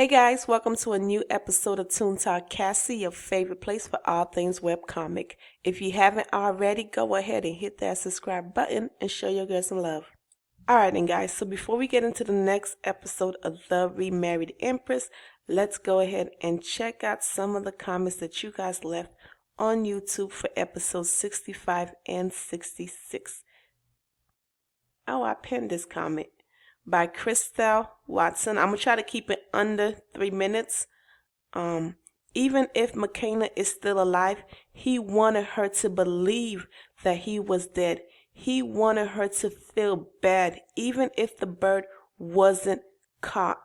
Hey guys, welcome to a new episode of Toon Talk Cassie, your favorite place for all things webcomic. If you haven't already, go ahead and hit that subscribe button and show your girl some love. Alright then guys, so before we get into the next episode of The Remarried Empress, let's go ahead and check out some of the comments that you guys left on YouTube for episodes 65 and 66. Oh, I pinned this comment by Christelle Watson. I'm going to try to keep it under 3 minutes. Even if McKenna is still alive, he wanted her to believe that he was dead. He wanted her to feel bad, even if the bird wasn't caught,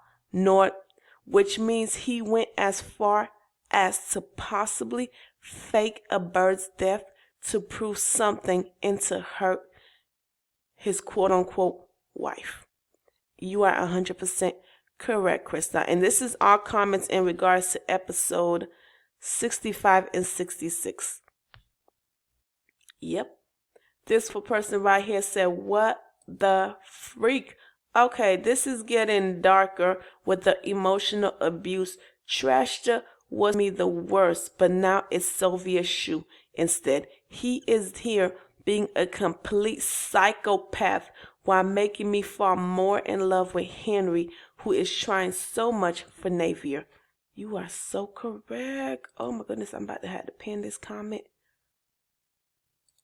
which means he went as far as to possibly fake a bird's death to prove something and to hurt his quote-unquote wife. You are 100% correct, Krista. And this is our comments in regards to episode 65 and 66. Yep. This person right here said, what the freak? Okay, this is getting darker with the emotional abuse. Trashta was me the worst, but now it's Sylvia's shoe instead. He is here being a complete psychopath while making me fall more in love with Henry, who is trying so much for Navier. You are so correct. Oh my goodness, I'm about to have to pin this comment.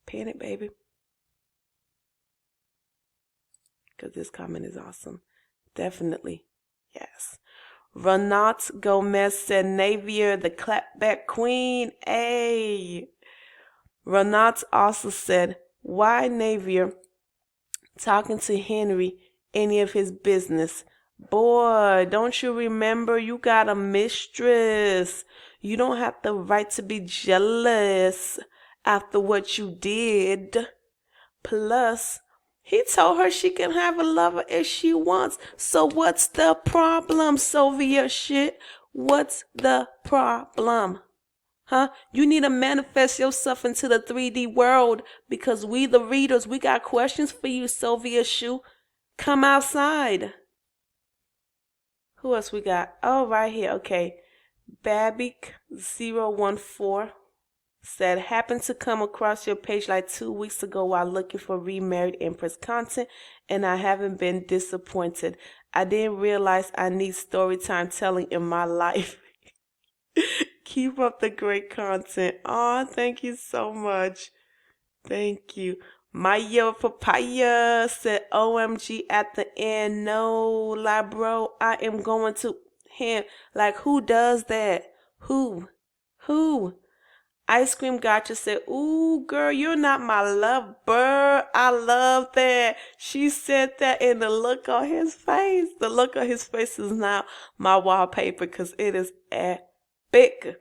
Pin it, baby. Because this comment is awesome. Definitely. Yes. Renat Gomez said, Navier, the clapback queen. Hey. Renat also said, why Navier talking to Henry any of his business? Boy, don't you remember you got a mistress? You don't have the right to be jealous after what you did. Plus, he told her she can have a lover if she wants. So what's the problem, Sylvia shit? What's the problem? Huh? You need to manifest yourself into the 3D world because we, the readers, we got questions for you, Sylvia Shoe. Come outside. Who else we got? Oh, right here. Okay. Babik014 said, happened to come across your page like 2 weeks ago while looking for Remarried Empress content, and I haven't been disappointed. I didn't realize I need story time telling in my life. Keep up the great content. Aw, thank you so much. Thank you. Maya Papaya said, OMG at the end. No, like, bro, I am going to him. Like, who does that? Who? Ice Cream Gotcha said, ooh, girl, you're not my lover. I love that. She said that in the look on his face. The look on his face is now my wallpaper because it is epic.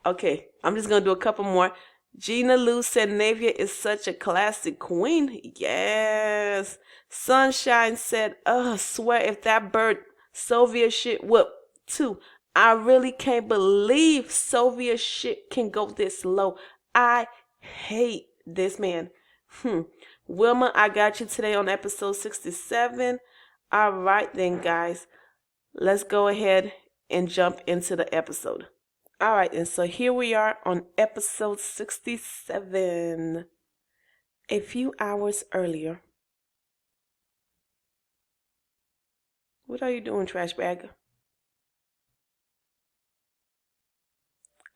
Okay, I'm just going to do a couple more. Gina Lou said, Navier is such a classic queen. Yes. Sunshine said, swear if that bird Sylvia shit whoop too. I really can't believe Sylvia shit can go this low. I hate this man. Wilma, I got you today on episode 67. All right then, guys. Let's go ahead and jump into the episode. All right, and so here we are on episode 67. A few hours earlier. What are you doing, trash bag?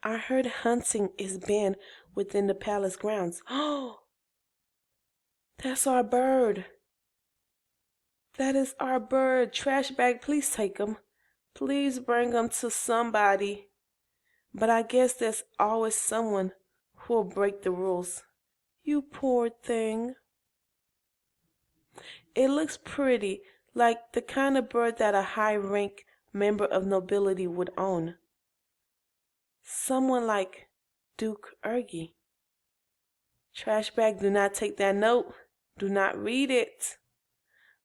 I heard hunting is banned within the palace grounds. Oh, that's our bird. That is our bird. Trash bag, please take him. Please bring him to somebody. But I guess there's always someone who will break the rules. You poor thing. It looks pretty, like the kind of bird that a high-rank member of nobility would own. Someone like Duke Ergie. Trash bag, do not take that note. Do not read it.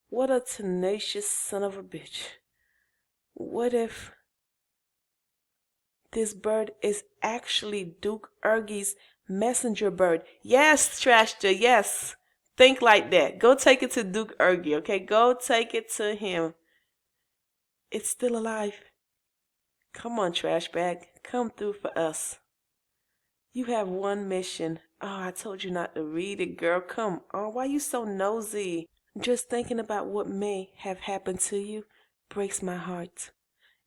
What a tenacious son of a bitch. What if this bird is actually Duke Ergie's messenger bird? Yes, Trashta, yes. Think like that. Go take it to Duke Ergie, okay? Go take it to him. It's still alive. Come on, trash bag. Come through for us. You have one mission. Oh, I told you not to read it, girl. Come on. Why you so nosy? Just thinking about what may have happened to you breaks my heart.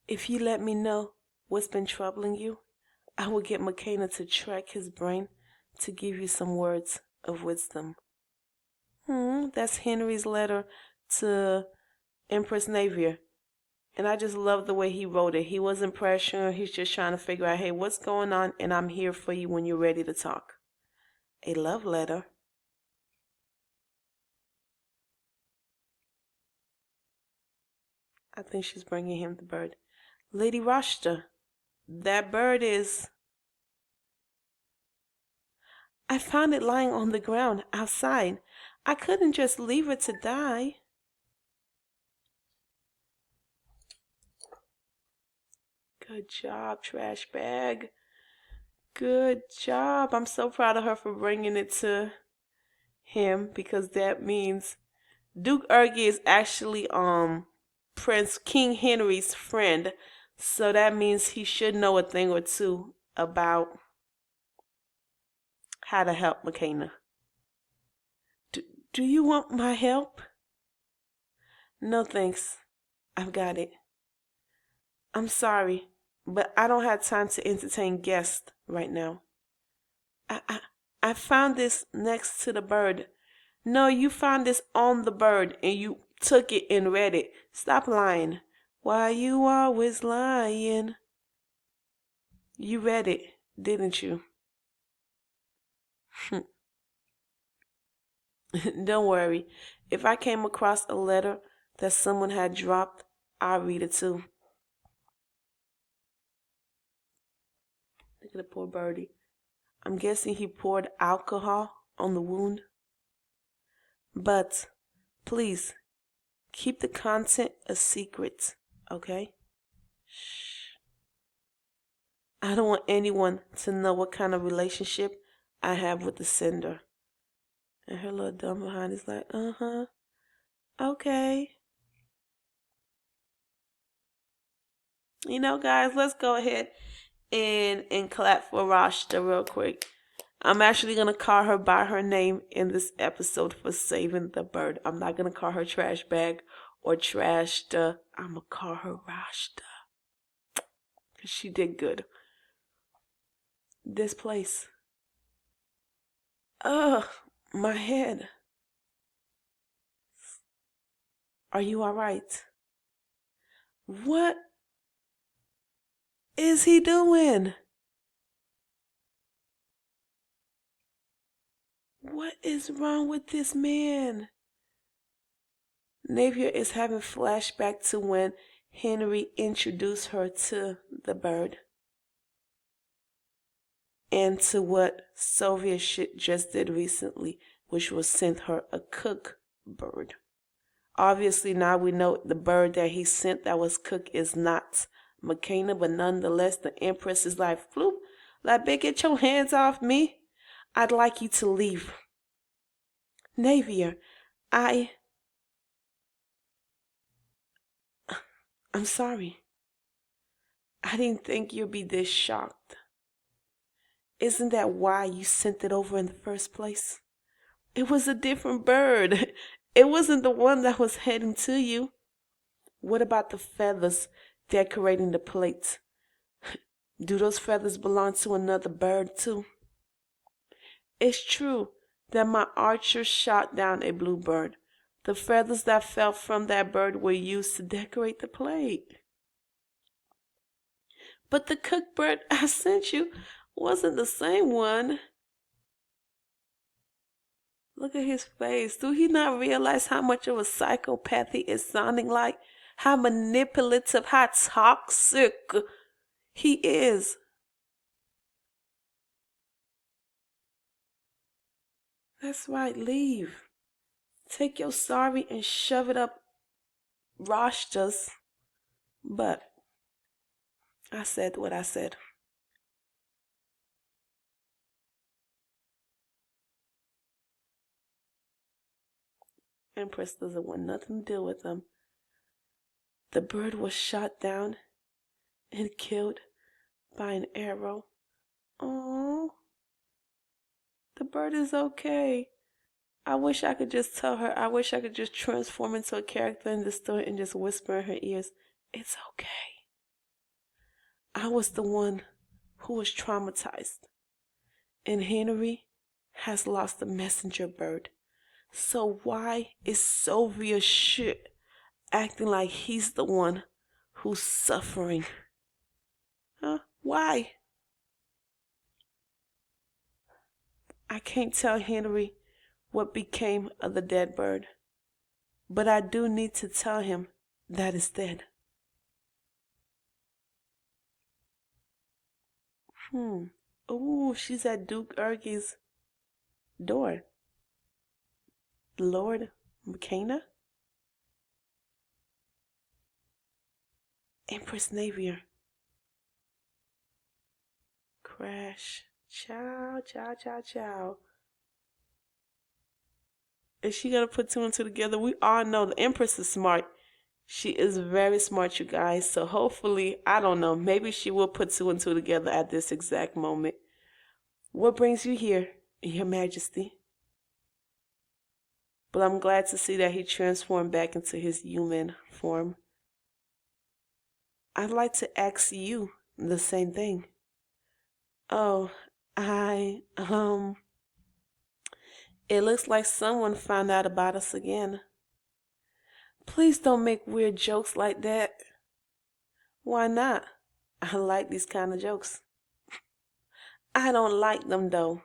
If you let me know what's been troubling you, I will get McKenna to track his brain to give you some words of wisdom. That's Henry's letter to Empress Navier. And I just love the way he wrote it. He wasn't pressuring. He's just trying to figure out, hey, what's going on? And I'm here for you when you're ready to talk. A love letter. I think she's bringing him the bird. Lady Rashta, that bird is... I found it lying on the ground outside. I couldn't just leave it to die. Good job, trash bag. Good job. I'm so proud of her for bringing it to him, because that means Duke Ergie is actually Prince King Henry's friend. So that means he should know a thing or two about how to help McKenna. Do you want my help? No thanks. I've got it. I'm sorry, but I don't have time to entertain guests right now. I found this next to the bird. No, you found this on the bird and you took it and read it. Stop lying. Why you always lying? You read it, didn't you? Don't worry. If I came across a letter that someone had dropped, I'll read it too. Look at the poor birdie. I'm guessing he poured alcohol on the wound. But please, keep the content a secret, okay? Shh. I don't want anyone to know what kind of relationship I have with the sender. And her little dumb behind is like, okay. You know, guys, let's go ahead and clap for Rashta real quick. I'm actually going to call her by her name in this episode for saving the bird. I'm not going to call her trash bag or trashta. I'm going to call her Rashta. Because she did good. This place. Ugh, my head. Are you all right? What is he doing? What is wrong with this man? Navier is having flashback to when Henry introduced her to the bird. And to what Soviet shit just did recently, which was sent her a cook bird. Obviously now we know the bird that he sent that was cooked is not McKenna, but nonetheless the Empress is like, floop, like, bitch, get your hands off me. I'd like you to leave. Navier, I'm sorry. I didn't think you'd be this shocked. Isn't that why you sent it over in the first place? It was a different bird. It wasn't the one that was heading to you. What about the feathers decorating the plate? Do those feathers belong to another bird too? It's true that my archer shot down a bluebird. The feathers that fell from that bird were used to decorate the plate. But the cooked bird I sent you wasn't the same one. Look at his face. Do he not realize how much of a psychopath he is sounding like? How manipulative, how toxic he is. That's right, leave. Take your sorry and shove it up Rashta's butt. I said what I said. Empress doesn't want nothing to do with them. The bird was shot down and killed by an arrow. Oh, the bird is okay. I wish I could just tell her. I wish I could just transform into a character in the story and just whisper in her ears, it's okay. I was the one who was traumatized. And Henry has lost the messenger bird. So why is Sylvia shit acting like he's the one who's suffering? Huh? Why? I can't tell Henry what became of the dead bird, but I do need to tell him that it's dead. Oh, she's at Duke Ergie's door. Lord McKenna? Empress Navier. Crash. Ciao, ciao, ciao, ciao. Is she gonna put two and two together? We all know the Empress is smart. She is very smart, you guys. So hopefully, I don't know, maybe she will put two and two together at this exact moment. What brings you here, Your Majesty? But I'm glad to see that he transformed back into his human form. I'd like to ask you the same thing. Oh, it looks like someone found out about us again. Please don't make weird jokes like that. Why not? I like these kind of jokes. I don't like them though.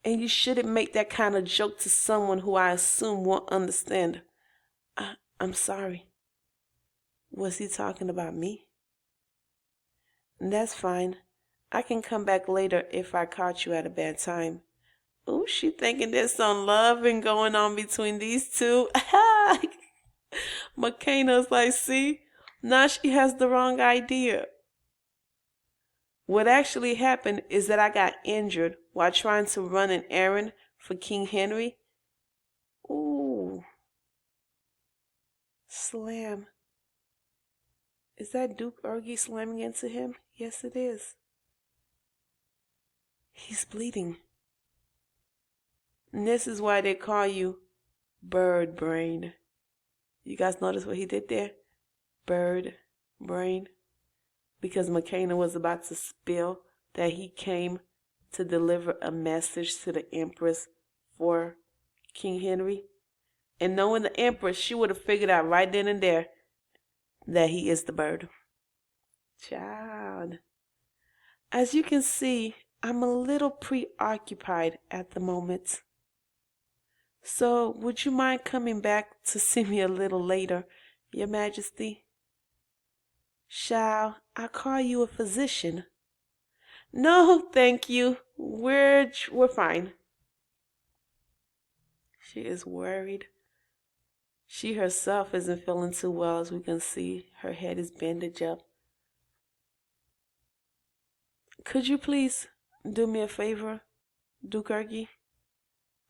And you shouldn't make that kind of joke to someone who I assume won't understand. I'm sorry. Was he talking about me? That's fine. I can come back later if I caught you at a bad time. Ooh, she thinking there's some loving going on between these two. McKenna's like, see, now she has the wrong idea. What actually happened is that I got injured while trying to run an errand for King Henry. Ooh. Slam. Is that Duke Ergie slamming into him? Yes, it is. He's bleeding. And this is why they call you Bird Brain. You guys notice what he did there? Bird Brain. Because McKenna was about to spill that he came to deliver a message to the Empress for King Henry. And knowing the Empress, she would have figured out right then and there that he is the bird. Child. As you can see, I'm a little preoccupied at the moment. So, would you mind coming back to see me a little later, Your Majesty? Shall I call you a physician? No, thank you. We're fine. She is worried. She herself isn't feeling too well, as we can see. Her head is bandaged up. Could you please do me a favor, Duke Ergie?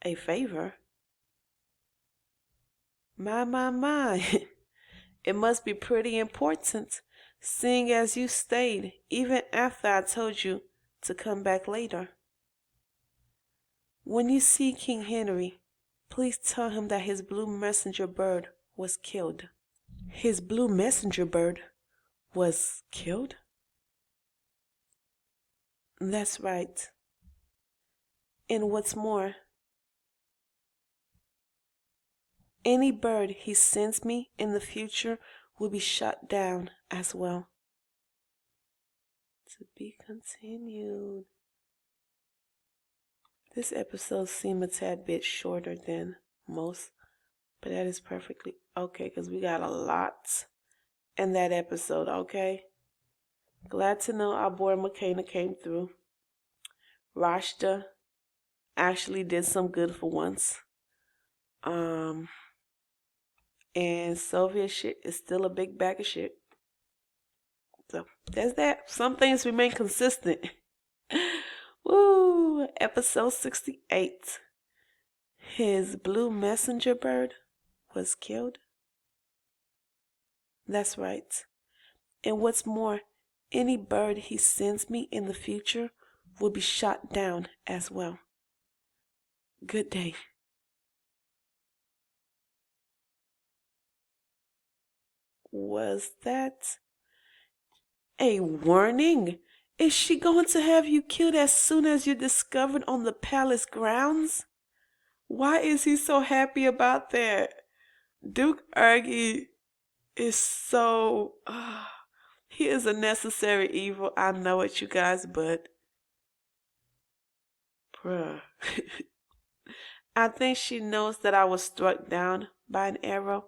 A favor? My. It must be pretty important, seeing as you stayed even after I told you to come back later. When you see King Henry, please tell him that his blue messenger bird was killed. His blue messenger bird was killed? That's right. And what's more, any bird he sends me in the future will be shot down as well. To be continued. This episode seemed a tad bit shorter than most, but that is perfectly okay because we got a lot in that episode, okay? Glad to know our boy McKenna came through. Rashta actually did some good for once. And Soviet shit is still a big bag of shit. So there's that. Some things remain consistent. Woo! Episode 68. His blue messenger bird was killed. That's right. And what's more, Any bird he sends me in the future will be shot down as well. Good day. Was that a warning? Is she going to have you killed as soon as you're discovered on the palace grounds? Why is he so happy about that? Duke Argy is so... he is a necessary evil. I know it, you guys, but... bruh. I think she knows that I was struck down by an arrow.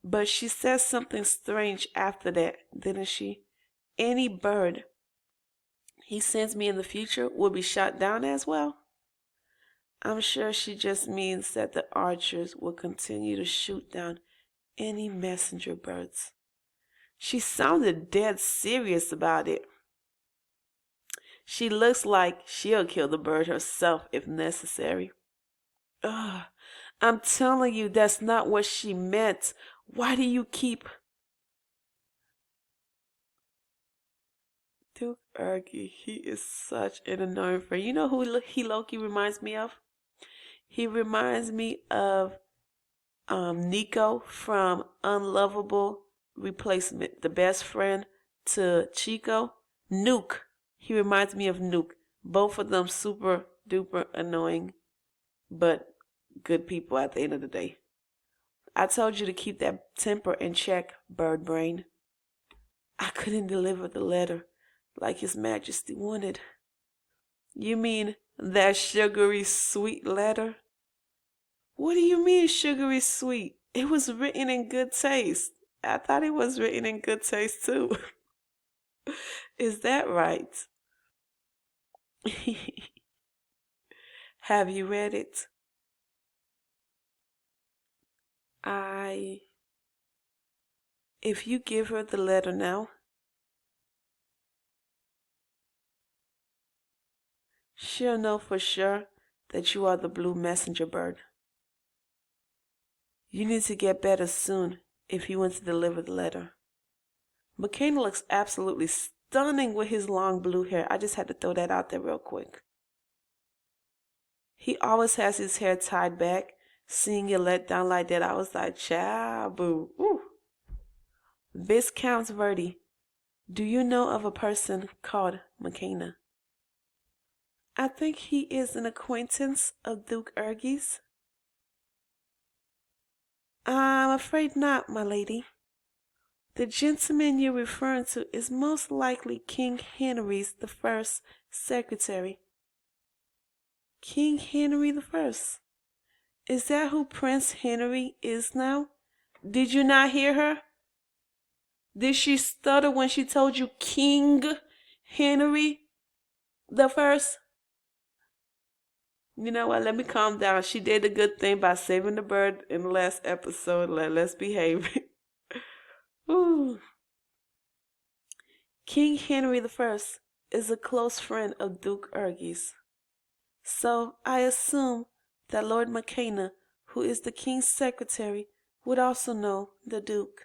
But she says something strange after that, didn't she? Any bird he sends me in the future will be shot down as well. I'm sure she just means that the archers will continue to shoot down any messenger birds. She sounded dead serious about it. She looks like she'll kill the bird herself if necessary. Ugh, I'm telling you, that's not what she meant. Why do you keep... Duke Argy, he is such an annoying friend. You know who he Loki reminds me of? He reminds me of Nico from Unlovable Replacement, the best friend to Chico. Nuke. He reminds me of Nuke. Both of them super duper annoying, but good people at the end of the day. I told you to keep that temper in check, bird brain. I couldn't deliver the letter like His Majesty wanted. You mean that sugary sweet letter? What do you mean sugary sweet? It was written in good taste. I thought it was written in good taste too. Is that right? Have you read it? If you give her the letter now, she'll know for sure that you are the blue messenger bird. You need to get better soon if you want to deliver the letter. McCain looks absolutely stunning with his long blue hair. I just had to throw that out there real quick. He always has his hair tied back. Seeing it let down like that, I was like, child, boo. Ooh. Viscount Verdi, do you know of a person called McKenna? I think he is an acquaintance of Duke Argy's. I'm afraid not, my lady. The gentleman you're referring to is most likely King Henry's the First secretary. King Henry the First? Is that who Prince Henry is now? Did you not hear her? Did she stutter when she told you King Henry the First? You know what? Let me calm down. She did a good thing by saving the bird in the last episode. Let's behave. Ooh. King Henry the First is a close friend of Duke Argy's. So I assume that Lord McKenna, who is the king's secretary, would also know the Duke.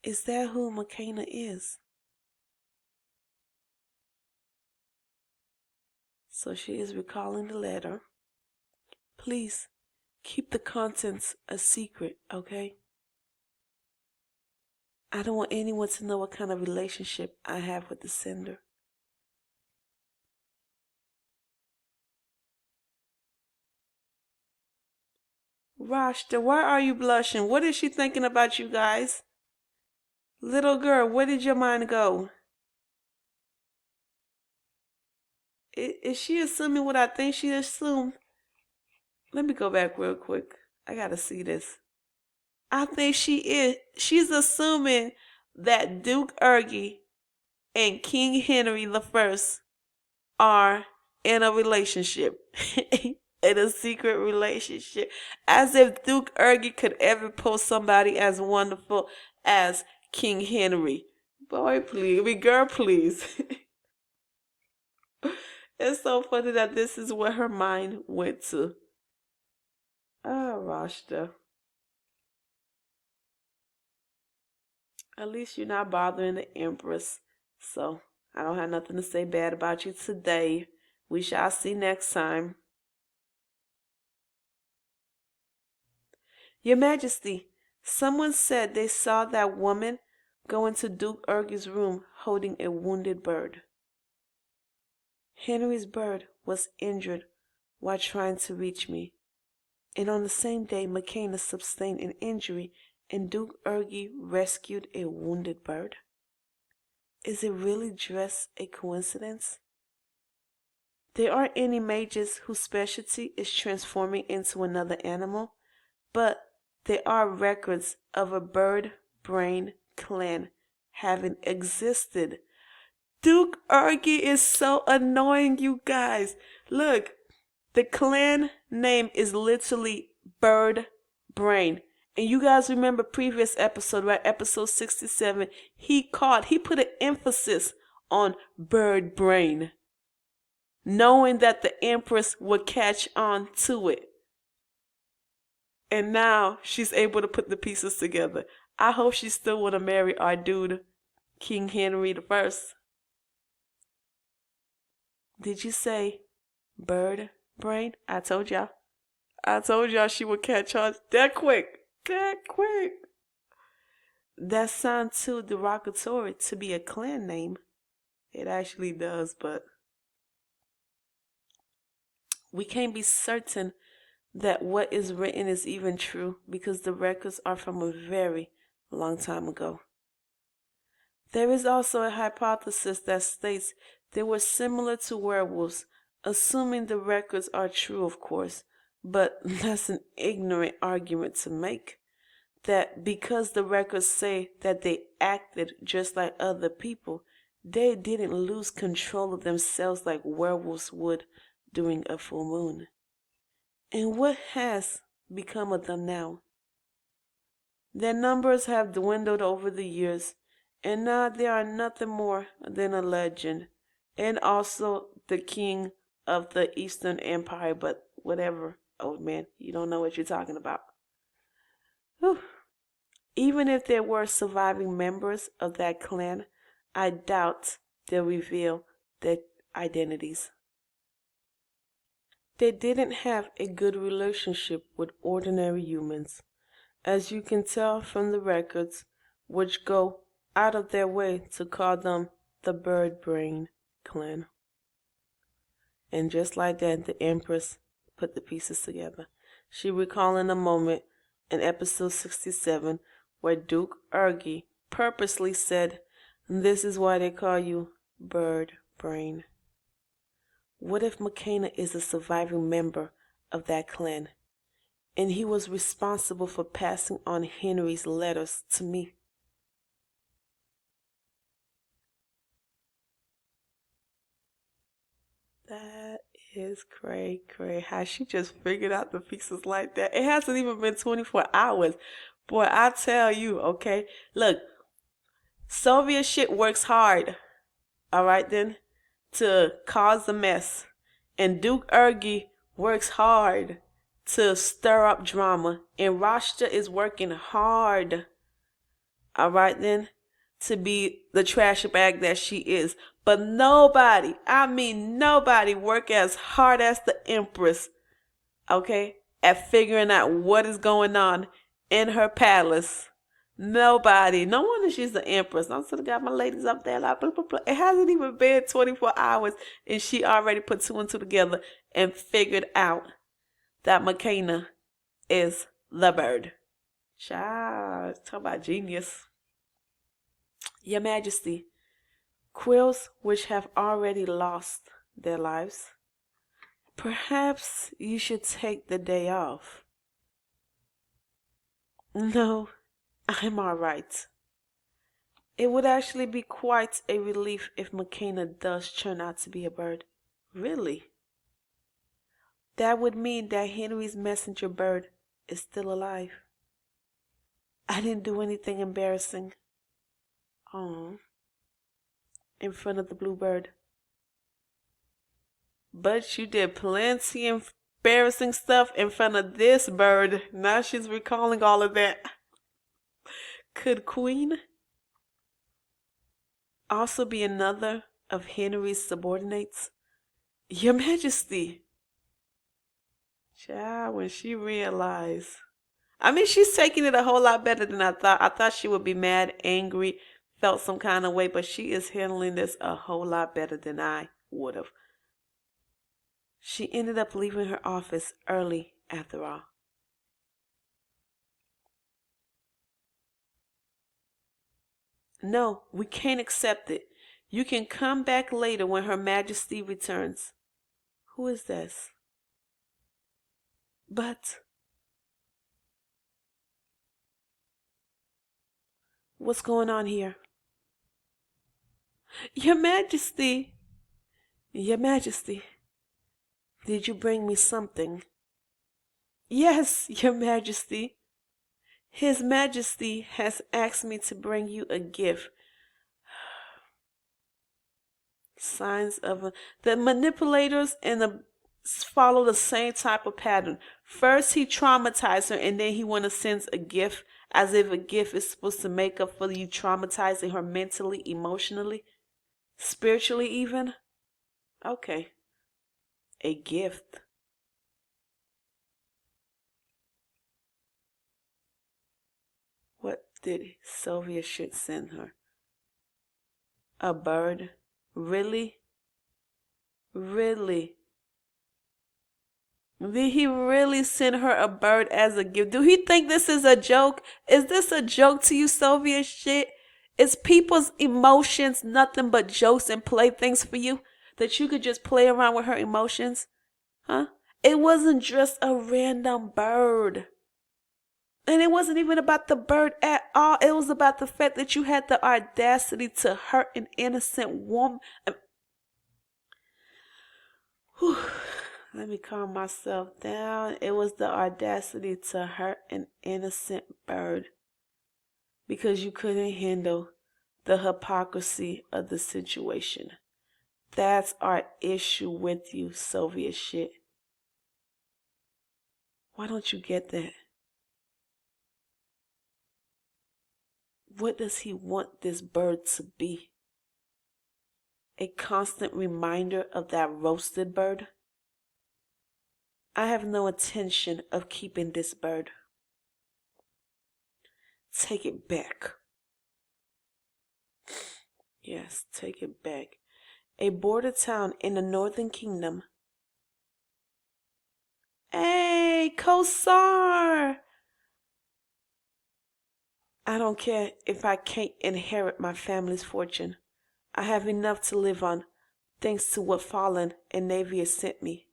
Is that who McKenna is? So she is recalling the letter. Please, keep the contents a secret, okay? I don't want anyone to know what kind of relationship I have with the sender. Rashta, why are you blushing? What is she thinking about you guys? Little girl, where did your mind go? Is she assuming what I think she assumed? Let me go back real quick. I gotta see this. I think she is. She's assuming that Duke Argy and King Henry the First are in a relationship. In a secret relationship. As if Duke Argy could ever post somebody as wonderful as King Henry. Boy, please. I mean, girl, please. It's so funny that this is where her mind went to. Ah, Rashta. At least you're not bothering the Empress. So I don't have nothing to say bad about you today. We shall see next time. Your Majesty, someone said they saw that woman go into Duke Urgi's room holding a wounded bird. Henry's bird was injured while trying to reach me, and on the same day McKenna sustained an injury and Duke Urgi rescued a wounded bird. Is it really just a coincidence? There aren't any mages whose specialty is transforming into another animal, but there are records of a bird brain clan having existed. Duke Urgi is so annoying, you guys. Look, the clan name is literally Bird Brain. And you guys remember previous episode, right? Episode 67, he put an emphasis on Bird Brain, knowing that the Empress would catch on to it. And now she's able to put the pieces together. I hope she still want to marry our dude, King Henry the First. Did you say Bird Brain? I told y'all. I told y'all she would catch on that quick. That quick. That sounds too derogatory to be a clan name. It actually does, but we can't be certain that what is written is even true because the records are from a very long time ago. There is also a hypothesis that states they were similar to werewolves, assuming the records are true, of course, but that's an ignorant argument to make. That because the records say that they acted just like other people, they didn't lose control of themselves like werewolves would during a full moon. And what has become of them now? Their numbers have dwindled over the years, and now they are nothing more than a legend, and also the king of the Eastern Empire, but whatever, old man, you don't know what you're talking about. Whew. Even if there were surviving members of that clan, I doubt they'll reveal their identities. They didn't have a good relationship with ordinary humans, as you can tell from the records, which go out of their way to call them the Bird Brain clan. And just like that, the Empress put the pieces together. She recalling a moment in episode 67 where Duke Urgi purposely said, "This is why they call you Bird Brain." What if McKenna is a surviving member of that clan, and he was responsible for passing on Henry's letters to me? That is cray. How she just figured out the pieces like that. It hasn't even been 24 hours. Boy, I tell you, okay? Look, Soviet shit works hard, all right then, to cause a mess. And Duke Urgi works hard to stir up drama. And Rashta is working hard, all right then, to be the trash bag that she is. But nobody, I mean nobody, work as hard as the Empress, okay, at figuring out what is going on in her palace. Nobody. No wonder she's the Empress. I'm still got my ladies up there like blah, blah, blah. It hasn't even been 24 hours and she already put two and two together and figured out that McKenna is the bird. Child, talk about genius. Your Majesty, quills which have already lost their lives, perhaps you should take the day off. No, I'm all right. It would actually be quite a relief if McKenna does turn out to be a bird. Really? That would mean that Henry's messenger bird is still alive. I didn't do anything embarrassing. Oh, in front of the bluebird. But you did plenty embarrassing stuff in front of this bird. Now she's recalling all of that. Could Queen also be another of Henry's subordinates? Your Majesty. Child, when she realized. I mean, she's taking it a whole lot better than I thought. I thought she would be mad, angry, felt some kind of way, but she is handling this a whole lot better than I would have. She ended up leaving her office early after all. No, we can't accept it. You can come back later when Her Majesty returns. Who is this? But what's going on here? Your Majesty! Your Majesty, did you bring me something? Yes, Your Majesty. His Majesty has asked me to bring you a gift. Signs of the manipulators and the follow the same type of pattern. First he traumatized her and then he want to send a gift as if a gift is supposed to make up for you traumatizing her mentally, emotionally, spiritually even. Okay. A gift. What did Sylvia should send her? A bird? Really? Really? Did he really send her a bird as a gift? Do he think this is a joke? Is this a joke to you, Sylvia shit? Is people's emotions nothing but jokes and playthings for you? That you could just play around with her emotions? Huh? It wasn't just a random bird. And it wasn't even about the bird at all. It was about the fact that you had the audacity to hurt an innocent woman. Whew. Let me calm myself down. It was the audacity to hurt an innocent bird because you couldn't handle the hypocrisy of the situation. That's our issue with you, Soviet shit. Why don't you get that? What does he want this bird to be? A constant reminder of that roasted bird? I have no intention of keeping this bird. Take it back. Yes, take it back. A border town in the Northern Kingdom. Hey, Kosar! I don't care if I can't inherit my family's fortune. I have enough to live on, thanks to what Fallen and Navier sent me.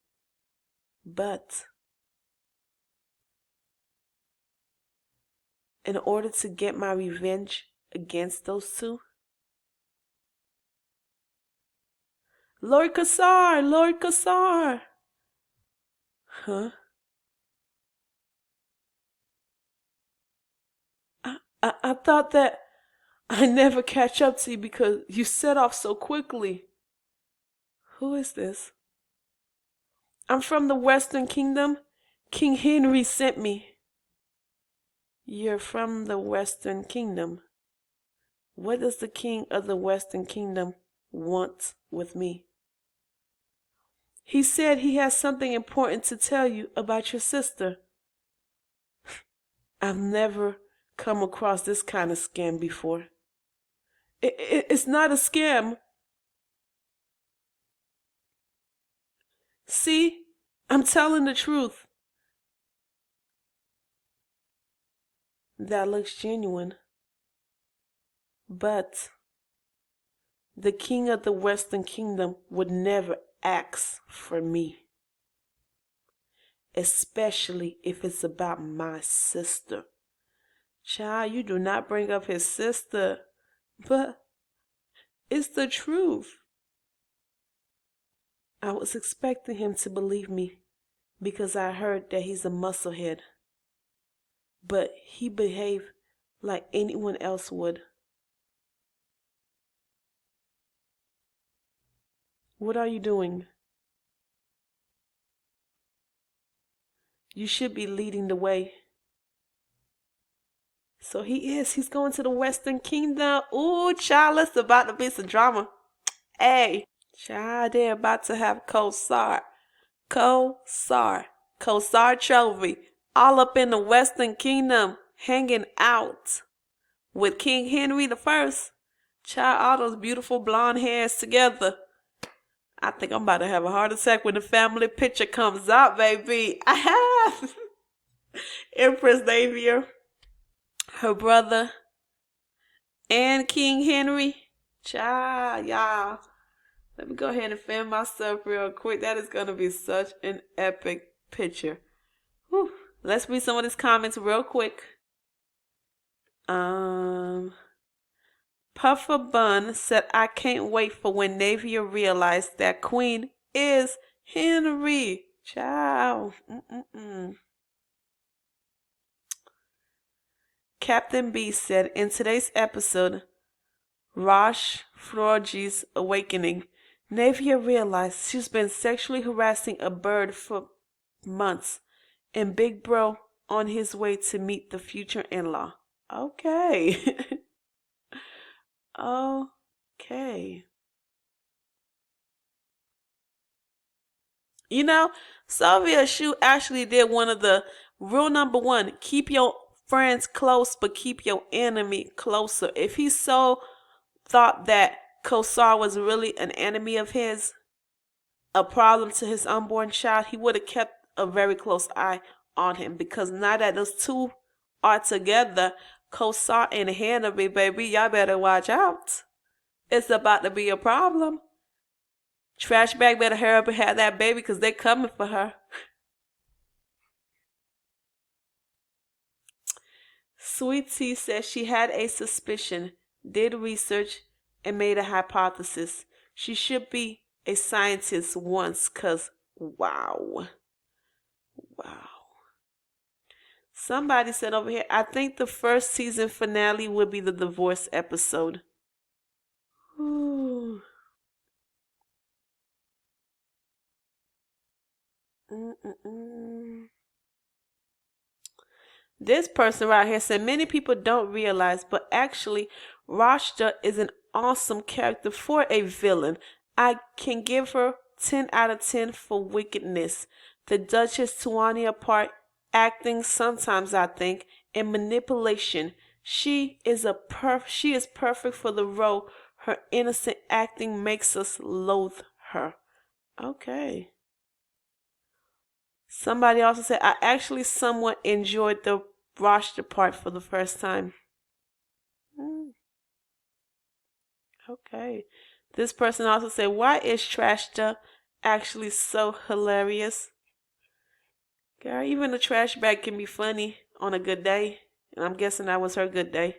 But in order to get my revenge against those two, Lord Kassar! Lord Kassar! Huh? I thought that I never catch up to you because you set off so quickly. Who is this? I'm from the Western Kingdom. King Henry sent me. You're from the Western Kingdom. What does the king of the Western Kingdom want with me? He said he has something important to tell you about your sister. I've never come across this kind of scam before. It's not a scam. See, I'm telling the truth. That looks genuine. But the king of the Western Kingdom would never ask for me. Especially if it's about my sister. Child, you do not bring up his sister. But it's the truth. I was expecting him to believe me because I heard that he's a musclehead. But he behaved like anyone else would. What are you doing? You should be leading the way. So he's going to the Western Kingdom. Ooh, child, it's about to be some drama. Hey, child, they're about to have Kosar. Kosar Trovi. All up in the Western Kingdom, hanging out with King Henry the First. Child, all those beautiful blonde hairs together. I think I'm about to have a heart attack when the family picture comes out, baby. I have Empress Navier, her brother, and King Henry. Child, y'all. Let me go ahead and film myself real quick. That is going to be such an epic picture. Whew. Let's read some of these comments real quick. Puffer Bun said, I can't wait for when Navier realized that Queen is Henry. Ciao. Captain B said, in today's episode, Rosh Frogi's awakening, Navier realized she's been sexually harassing a bird for months, and Big Bro on his way to meet the future in-law. Okay. Okay. You know, Sylvia Shue actually did one of the rule number one, keep your friends close, but keep your enemy closer. If he so thought that Kosar was really an enemy of his, a problem to his unborn child, he would have kept a very close eye on him, because now that those two are together, Kosar and Henry, baby, y'all better watch out. It's about to be a problem. Trash bag better hurry up and have that baby, because they coming for her. Sweet Tea says she had a suspicion, did research, and made a hypothesis. She should be a scientist once, because wow. Wow. Somebody said over here, I think the first season finale would be the divorce episode. Ooh. This person right here said, many people don't realize, but actually, Rashta is an awesome character for a villain. I can give her 10 out of 10 for wickedness. The Duchess Tuania part, acting sometimes, I think, and manipulation. She is perfect for the role. Her innocent acting makes us loathe her. Okay. Somebody also said, I actually somewhat enjoyed the Rashta part for the first time. Okay. This person also said, why is Trashta actually so hilarious? Girl, even a trash bag can be funny on a good day. And I'm guessing that was her good day.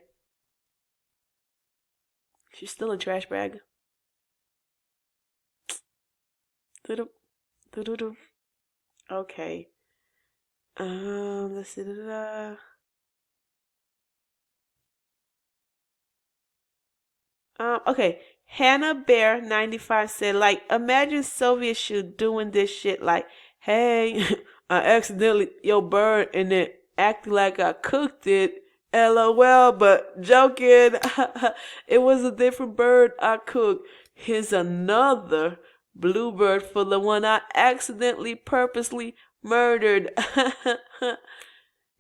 She's still a trash bag. Doo-doo. Doo-doo-doo. Okay. Let's see. Okay. Hannah Bear 95 said, like, imagine Soviet Shue doing this shit like, hey, I accidentally your bird and then acting like I cooked it. LOL, but joking. It was a different bird I cooked. Here's another bluebird for the one I accidentally purposely murdered.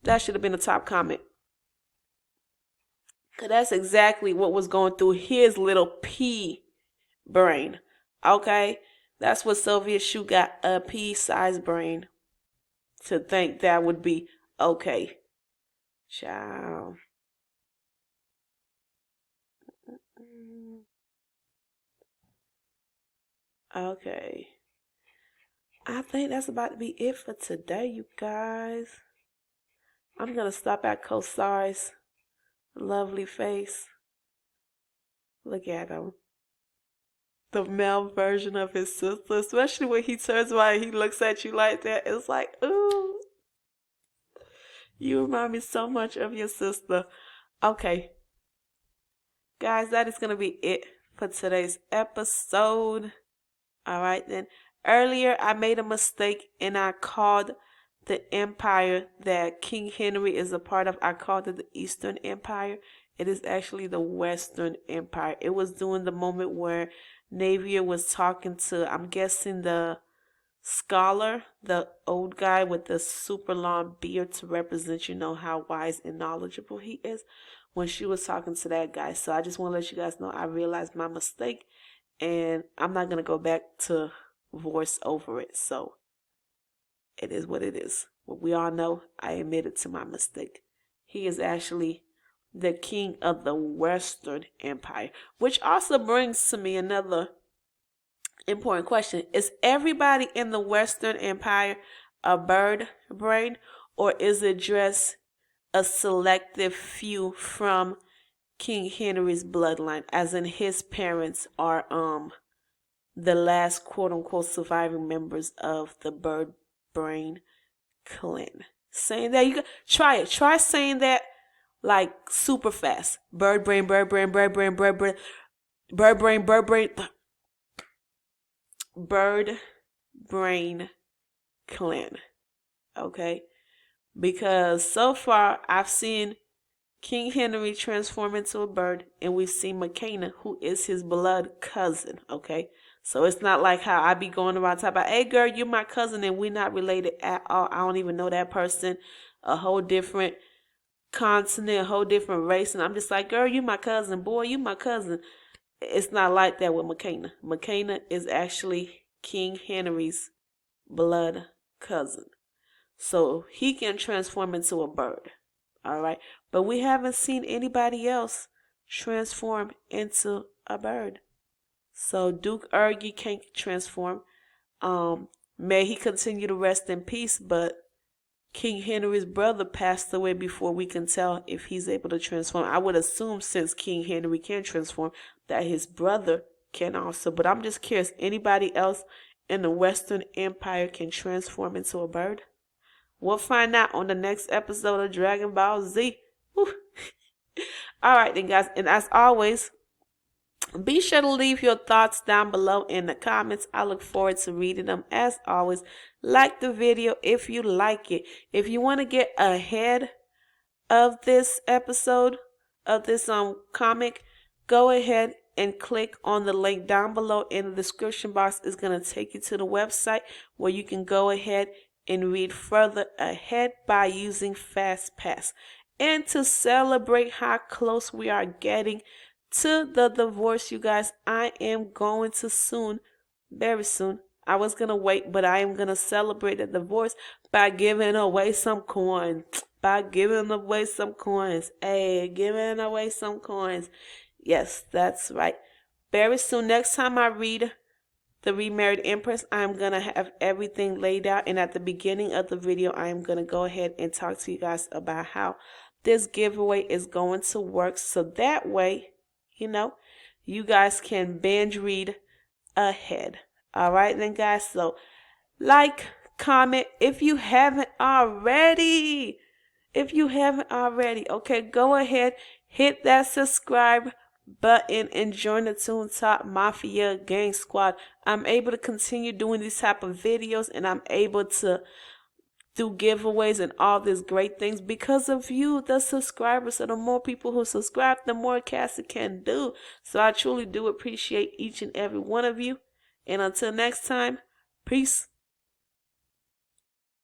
That should have been the top comment. Because that's exactly what was going through his little pea brain. Okay? That's what Soviet Shue got, a pea-sized brain. To think that would be okay. Ciao. Okay. I think that's about to be it for today, you guys. I'm going to stop at Kosar's lovely face. Look at him. The male version of his sister, especially when he turns around and he looks at you like that. It's like, ooh. You remind me so much of your sister. Okay. Guys, that is going to be it for today's episode. All right, then. Earlier, I made a mistake and I called the empire that King Henry is a part of. I called it the Eastern Empire. It is actually the Western Empire. It was during the moment where Navier was talking to, I'm guessing, the scholar, the old guy with the super long beard to represent, how wise and knowledgeable he is, when she was talking to that guy. So I just want to let you guys know I realized my mistake, and I'm not going to go back to voice over it. So it is what it is. But we all know I admitted to my mistake. He is actually the king of the Western Empire, which also brings to me another important question. Is everybody in the Western Empire a bird brain, or is it just a selective few from King Henry's bloodline, as in his parents are the last quote unquote surviving members of the bird brain clan? Saying that, you try it. Try saying that like super fast. Bird brain, bird brain, bird brain, bird brain, bird brain, bird brain, bird brain clan. Okay? Because so far I've seen King Henry transform into a bird, and we've seen McKenna, who is his blood cousin. Okay? So it's not like how I be going around talking about, hey girl, you're my cousin, and we're not related at all. I don't even know that person. A whole different continent, a whole different race, and I'm just like, girl, you my cousin. Boy, you my cousin. It's not like that with McKenna. McKenna is actually King Henry's blood cousin. So he can transform into a bird. All right. But we haven't seen anybody else transform into a bird. So Duke Ergy can't transform. May he continue to rest in peace, but King Henry's brother passed away before we can tell if he's able to transform. I would assume, since King Henry can transform, that his brother can also. But I'm just curious, anybody else in the Western Empire can transform into a bird? We'll find out on the next episode of Dragon Ball Z. Alright then, guys, and as always, be sure to leave your thoughts down below in the comments. I look forward to reading them. As always, like the video if you like it. If you want to get ahead of this episode, of this comic, go ahead and click on the link down below in the description box. It's going to take you to the website where you can go ahead and read further ahead by using FastPass. And to celebrate how close we are getting to the divorce, you guys, I am going to soon, very soon. I was going to wait, but I am going to celebrate the divorce by giving away some coins. Hey, giving away some coins. Yes, that's right. Very soon, next time I read the Remarried Empress, I'm going to have everything laid out. And at the beginning of the video, I am going to go ahead and talk to you guys about how this giveaway is going to work. So that way, you guys can binge read ahead. All right, then, guys. So, like, comment if you haven't already. Okay, go ahead, hit that subscribe button and join the Toon Talk Mafia Gang Squad. I'm able to continue doing these type of videos, and I'm able to do giveaways and all these great things because of you, the subscribers. So the more people who subscribe, the more Cassie can do. So I truly do appreciate each and every one of you. And until next time, peace.